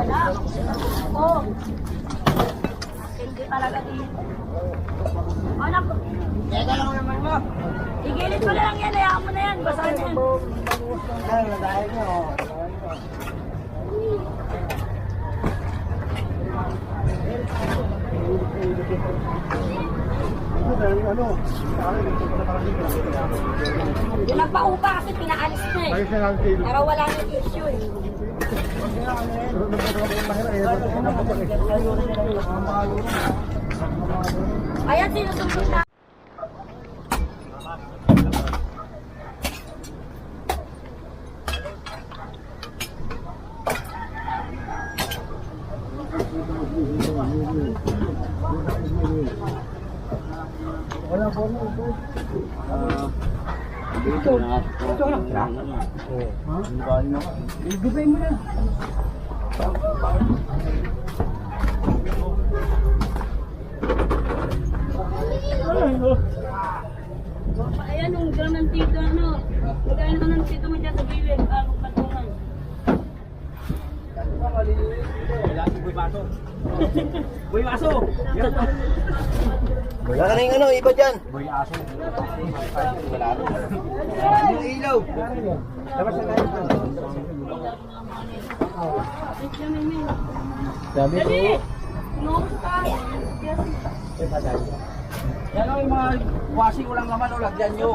Wala. Oo. Hindi talaga dito. Anak ko. Teka lang naman mo. Igilid ko na lang yan. Hayaan mo na yan. Basahan yan. Dahil nyo. Yung nagpaupa kasi pinaalis na eh. Pero wala na issue eh. Ayan, sinusunod na. Wala po na ito. Ito lang. Igubay mo na. Ayan, yung gano'n tito, ano. Magkain naman ng tito mo dyan sa gilid. Patungan. Buy baso. Buy baso. Wala ka na yung ano, iba dyan. Buy aso. Wala rin. Yung ilaw. Labas na tayo. Sabi ko. No, Yan o yung mga washing ko lang naman o lagyan nyo.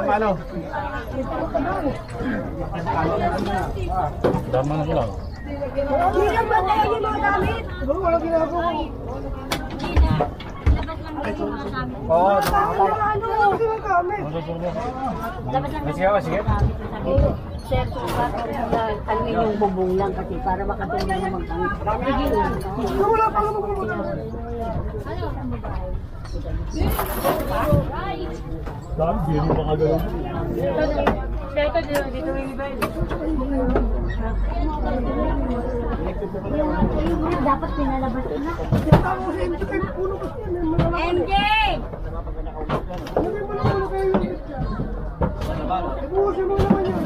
Ano? Dama na sila. Hindi na ba tayo yung mga gamit? Wala ginagawa. Hindi na. Labas lang tayo yung mga gamit. Oo. Labas lang Sige ba, sige. Sir, ano yung bubong lang kasi para makatulong naman kami. Sige lang. Wala pa naman kung dami, biro pa kagawin. Siyempre, dito yung iba. Dapat pinalabas na. MJ! Ibuhusin mo naman yun.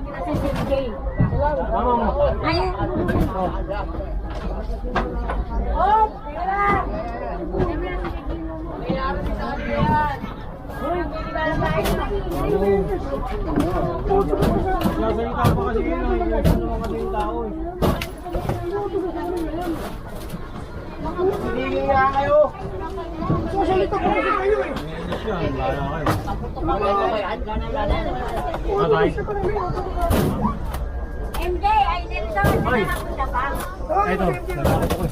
Kasi si MJ. Ayun. Oh! Nasalita pa kasi yun, ano mga kasi yung tao eh. Hindi nga kayo. Nasalita pa kasi kayo eh. MJ, ay Nelson, nanapunta pa. Ito, nagkakita ko eh.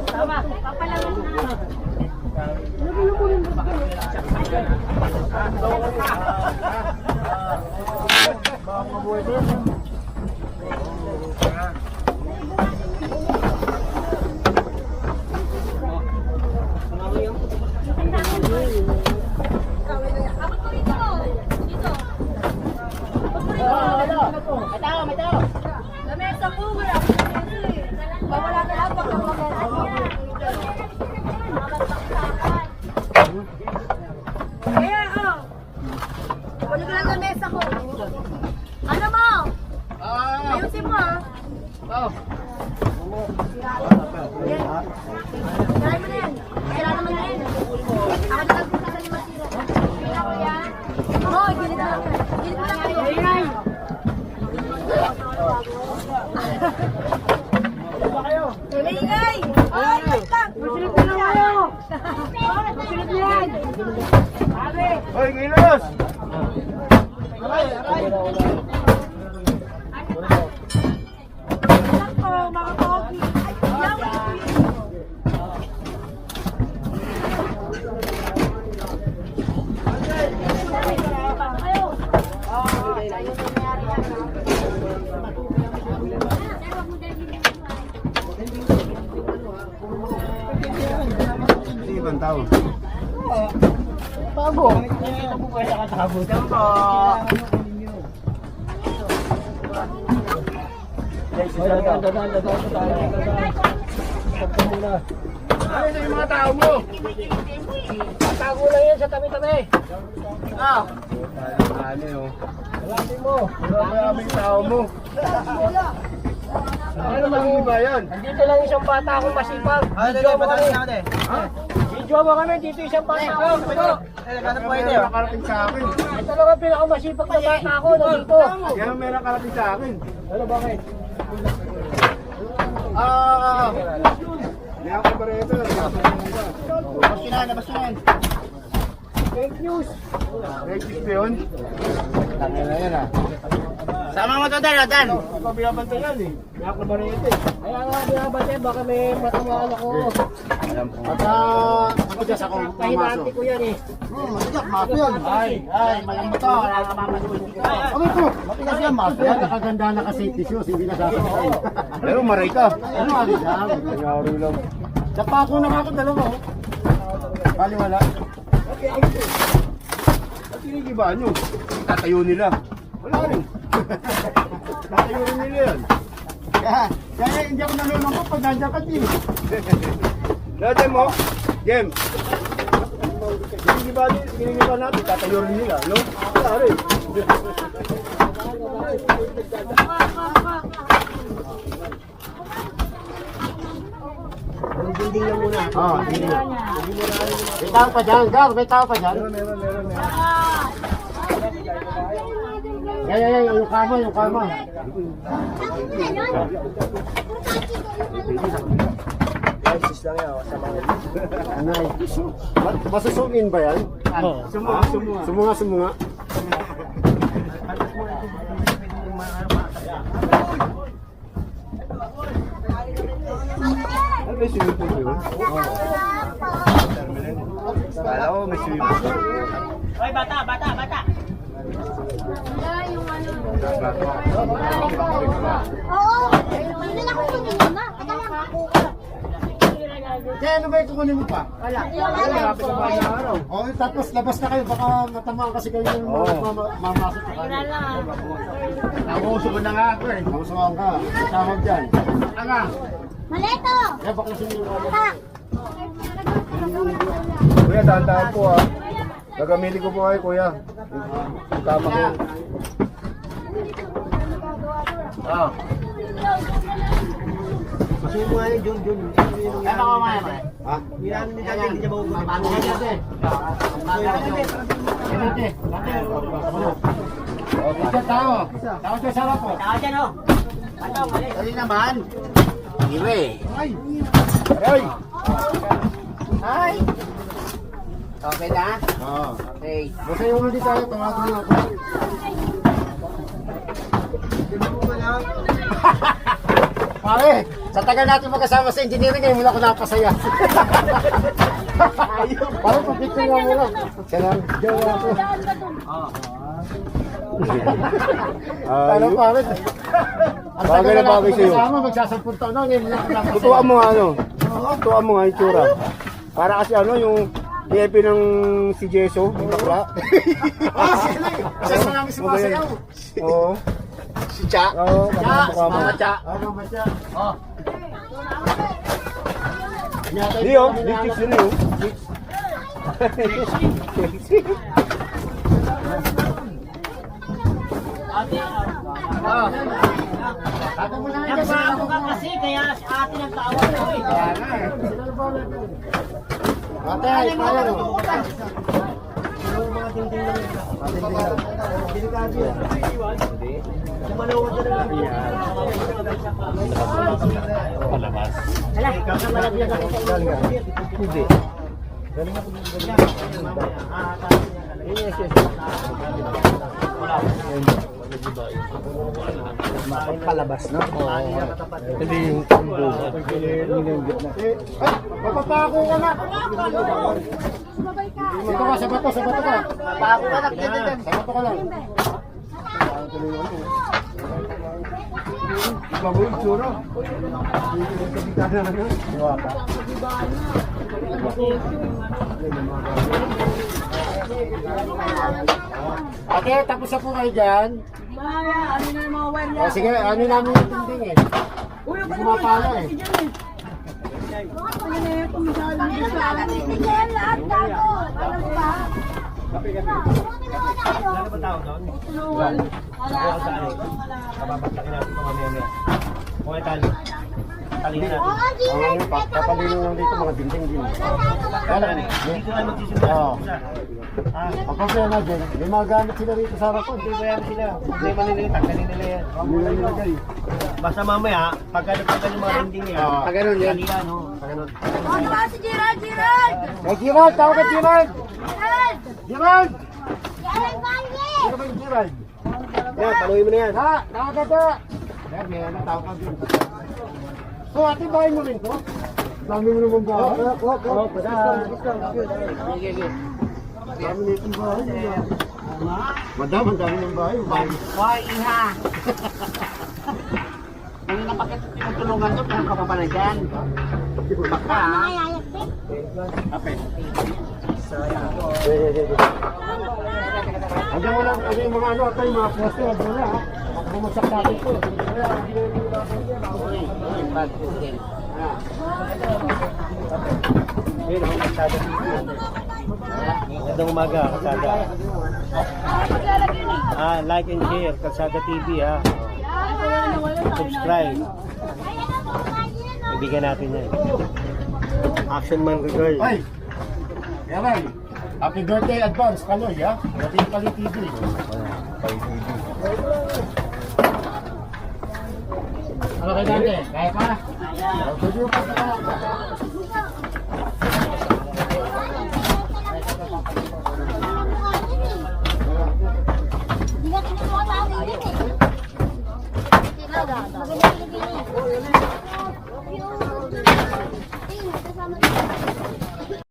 Tama, papalaman na. Baka mabuhay ko yun. May tao. Lamesa po, wala. Wala na lang pag kaya, kunin ko lang ng mesa ko. Ano mo? Ayusin mo, Yan. Try mo na yan. Sira naman na yan. Ako na lang sa lima sila. Sira ko yan. Oo, ginit na lang. Ginit na lang kayo. Ayan. Ingay! Oh, wait lang! Masilip na lang kayo! Masilip na yan! Hoy, Gilos! Aray! Anak ko, mga pogi! Ibang tao. Tago. Tago. Tago. Ano sa yung mga tao mo? Tago lang yan sa tabi-tabi. Ah. Ano yun? Wala mo. Wala aming tao mo. Ano mag-iba yan? Dito lang isang bata akong masipag. Video mo kami. Video mo kami. Dito isang bata ako. Ano pwede? May nakarating sa akin. Ito lang ang pinakamasipag na bata ako. Nandito. Kaya may nakarating sa akin. Ano bakit? May ako ba rin ito? Basta fake news. Fake news ba yun? Tangin na yan ah. Sama mo to Dan, Dan. Hindi ko binabantayan eh. May ako ba rin ito eh. Kaya nga binabantayan, baka may matamaan ako. At matigas ako. Kahinanti ko yan eh. Matigas, mato yan. Ay, malang mo to. Wala ka mamaluin dito. Ano ito? Matigas yan, mato yan. Nakaganda na ka safety shoes, hindi na sasakay. Pero maray ka. Ano ali lang? Kanyari lang. Sapa ako na ako dalawa. Bali wala. At inigiba nyo. Tatayo nila. Wala rin. Tatayo rin nila yan. Kaya hindi ako nalulungkot pag nandiyan ka din. Dati mo, Jem. Inigiba natin. Tatayo rin nila. No? Wala rin. Dinding lang muna. Oo, dinding lang. May tao pa dyan, Gar. May tao pa dyan. Meron. Yan, yung kama. Isis lang yan, Anay. Masusumin ba yan? Sumunga. Ano may swimming pool yun? Kala ko may swimming pool. Hoy, bata! Oo. Hindi na ako kunin na. Kaya ano ba yung kukunin mo pa? Wala. Malapit na ba yung araw? Oo, tapos labas na kayo. Baka matamaan kasi kayo yung mamasok na kayo. Nakuso ko na nga ako eh. Nakusuhan ka. Tawag dyan. Anga. Maleto! Kaya baklasin yung ano. Pa! Kuya, dahan-dahan po ah. Gagamili ko po kayo, kuya. Yung tama ko. Ah. Masuhin mo nga yun, John. Ano ko mga Ha? Yan, hindi niya mahugutin. Okay, tao. Tao siya sarap po. Tao dyan ho. Ano, mali. Dali naman. Iwe. Ay! Ay! Okay na? Oo. Okay. Basta yung ulit tayo, tawagin niyo ako. Pare, sa tagal natin magkasama sa engineering, ngayon mula ko napasaya. Parang pag-picture nga mula. Salam, jowa ako. Ano pare? Ang tagal na natin magkasama, magsasampung taon na, ngayon mula ko napasaya. Tutuan mo nga ano, tutuan mo nga yung tsura. Para kasi ano, yung PFP ng si Jeso, yung bakla. Kasi sa namin sumasayaw. Oo. Si Cha? Oo, Mama Cha. Mama Cha. Oo. Di oh, di chicks yun oh. Nagbago ka kasi, kaya atin ang tawag ko eh. Kaya nga eh. Ate, ay, kaya no? Palabas. Hala, malagyan ako sa iyo. Hindi. Palabas na? Oo. Hindi yung combo. Ay, mapapako ka na! Dito ka, sa bato ka. Bago ka na, Sa bato ka lang. Bago yung tsura. Ate, tapos na po kayo dyan. Ano na yung mga wire O sige, ano namin yung tinding eh. Hindi ko mapala eh. Ano ba? Natitigyan lahat, gago. Alam mo ba? Ano ba tawag doon? Wala. Wala sa ano. Kapapagtakin natin ito mamaya. Okay, tali. Talina natin. Papalino lang dito mga dinding din. Hindi ko lang magsisimula. Oo. Ang problema din, may mga gamit sila rito sa harapan. Hindi ba yan sila? Hindi man nila yung tanggalin nila yan. Hindi lang nilagay. Basta mamaya, pagka nagtanggal yung mga dinding yan. Pag ganun yan. Kanila, no? Pag ganun. Ano ba si Gerald? Gerald! Hey, Gerald! Tawag ka, Gerald! Gerald! Gerald! Gerald Valle! Sino ba yung Gerald? Yan, paluin mo na yan. Ha? Tawag ka ka! Yan, may ano, tawag ka din. So, ate, bahay mo rin to? Dami mo naman ba? Oo, dami nito bahay. Madam, ang dami ng bahay. Hoy, iha. Kanina pa kita tinutulungan doon, pero ka pa pala dyan. Baka. Hanggang wala, yung mga ano, tayo, mga poste, wag mo na, ha? Bumagsak natin po. Ayun, ang Kalsada TV. Magandang umaga, Kalsada. Like and share, Kalsada TV, ha. Subscribe. Ibigyan natin yan. Action Man Regal. Ay! Yaman! Happy birthday advance, Kaloy, ha? Dating Kali TV. Ano kayo dati? Kaya pa? Video pa.